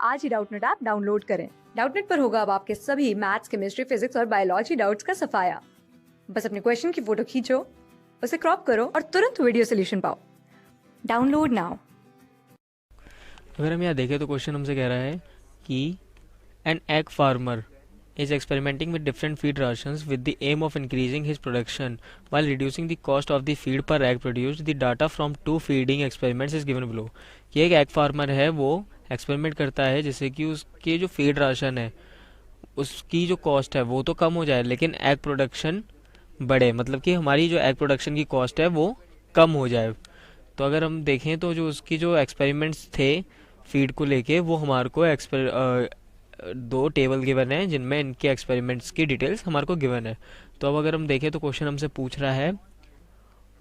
आज ही Doubtnut app download करें। Doubtnut पर होगा अब आपके सभी मैथ्स, केमिस्ट्री, फिजिक्स और बायोलॉजी डाउट्स का सफाया। बस अपने क्वेश्चन की फोटो खींचो, उसे क्रॉप करो और तुरंत वीडियो सोल्यूशन पाओ। Download now. अगर हम यहाँ देखें तो क्वेश्चन हमसे कह रहा है कि an egg farmer is experimenting with different feed rations with the aim of increasing his production while reducing the cost of the feed per egg produced. The data from two feeding experiments is given below. कि एक egg farmer है, वो experiment करता है जिससे कि उसके जो फीड राशन है उसकी जो कॉस्ट है वो तो कम हो जाए लेकिन एग प्रोडक्शन बढ़े, मतलब कि हमारी जो एग प्रोडक्शन की कॉस्ट है वो कम हो जाए। तो अगर हम देखें तो जो उसकी जो एक्सपेरिमेंट्स थे फीड को लेके वो हमारे को दो टेबल गिवन है जिनमें इनके एक्सपेरिमेंट्स की डिटेल्स हमारे को गिवन है। तो अब अगर हम देखें तो क्वेश्चन हमसे पूछ रहा है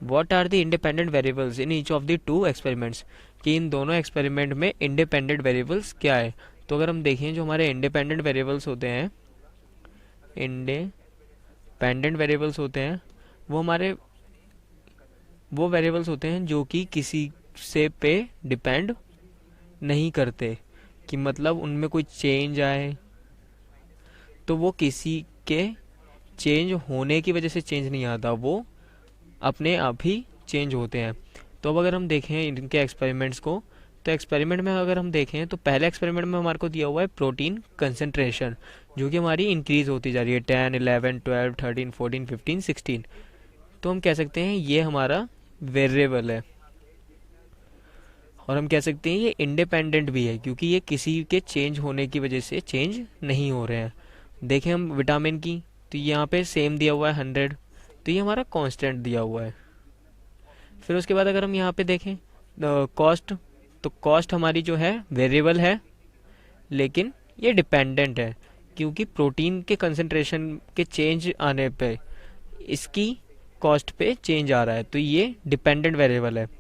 what are the independent variables in each of the two experiments, कि इन दोनों एक्सपेरिमेंट में इंडिपेंडेंट वेरिएबल्स क्या है। तो अगर हम देखें जो हमारे इंडिपेंडेंट वेरिएबल्स होते हैं, इंडिपेंडेंट वेरिएबल्स होते हैं वो हमारे वो वेरिएबल्स होते हैं जो कि किसी से पे डिपेंड नहीं करते, कि मतलब उनमें कोई चेंज आए तो वो किसी के चेंज होने की वजह से चेंज नहीं आता, वो अपने आप ही चेंज होते हैं। तो अब अगर हम देखें इनके एक्सपेरिमेंट्स को, तो एक्सपेरिमेंट में अगर हम देखें तो पहले एक्सपेरिमेंट में हमारे को दिया हुआ है प्रोटीन कंसंट्रेशन जो कि हमारी इंक्रीज होती जा रही है 10, 11, 12, 13, 14, 15, 16। तो हम कह सकते हैं ये हमारा वेरिएबल है और हम कह सकते हैं ये इंडिपेंडेंट भी है क्योंकि ये किसी के चेंज होने की वजह से चेंज नहीं हो रहे हैं। देखें हम विटामिन की, तो यहाँ पे सेम दिया हुआ है 100, तो ये हमारा कांस्टेंट दिया हुआ है। फिर उसके बाद अगर हम यहाँ पे देखें कॉस्ट, तो कॉस्ट हमारी जो है वेरिएबल है लेकिन ये डिपेंडेंट है क्योंकि प्रोटीन के कंसंट्रेशन के चेंज आने पे इसकी कॉस्ट पे चेंज आ रहा है, तो ये डिपेंडेंट वेरिएबल है।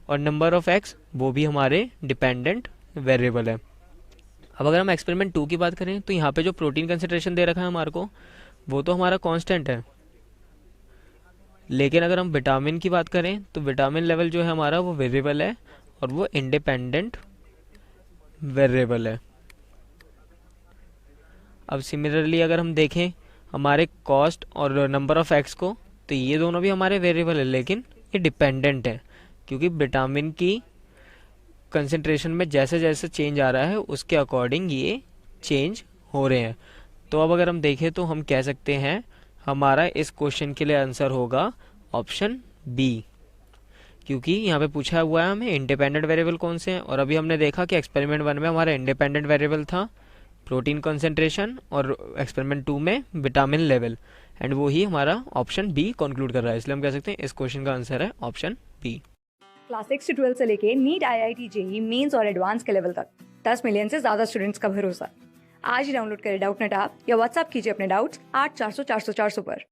और नंबर ऑफ एक्स वो भी हमारे डिपेंडेंट वेरिएबल है। अब अगर हम एक्सपेरिमेंट 2 की बात करें तो यहाँ पे जो प्रोटीन कंसंट्रेशन दे रखा है हमारे को वो तो हमारा कांस्टेंट है, लेकिन अगर हम विटामिन की बात करें तो विटामिन लेवल जो है हमारा वो वेरिएबल है और वो इंडिपेंडेंट वेरिएबल है। अब सिमिलरली अगर हम देखें हमारे कॉस्ट और नंबर ऑफ एक्स को, तो ये दोनों भी हमारे वेरिएबल है लेकिन ये डिपेंडेंट है क्योंकि विटामिन की कंसंट्रेशन में जैसे जैसे चेंज आ रहा है उसके अकॉर्डिंग ये चेंज हो रहे हैं। तो अब अगर हम देखें तो हम कह सकते हैं हमारा इस क्वेश्चन के लिए आंसर होगा ऑप्शन बी, क्योंकि यहाँ पे पूछा हुआ है हमें इंडिपेंडेंट वेरिएबल कौन से हैं और अभी हमने देखा कि एक्सपेरिमेंट 1 में हमारा इंडिपेंडेंट वेरिएबल था प्रोटीन कंसंट्रेशन और एक्सपेरिमेंट 2 में विटामिन लेवल, एंड वो ही हमारा ऑप्शन बी कंक्लूड कर रहा है। इसलिए हम कह सकते हैं इस क्वेश्चन का आंसर है ऑप्शन बी। क्लास 6 से 12 से लेके नीट, IIT, जेईई मेंस और एडवांस के लेवल तक 10 मिलियन से ज्यादा स्टूडेंट्स का भरोसा। आज ही डाउनलोड करें डाउटनेट ऐप या व्हाट्सएप कीजिए अपने डाउट्स 8400 400 400 पर।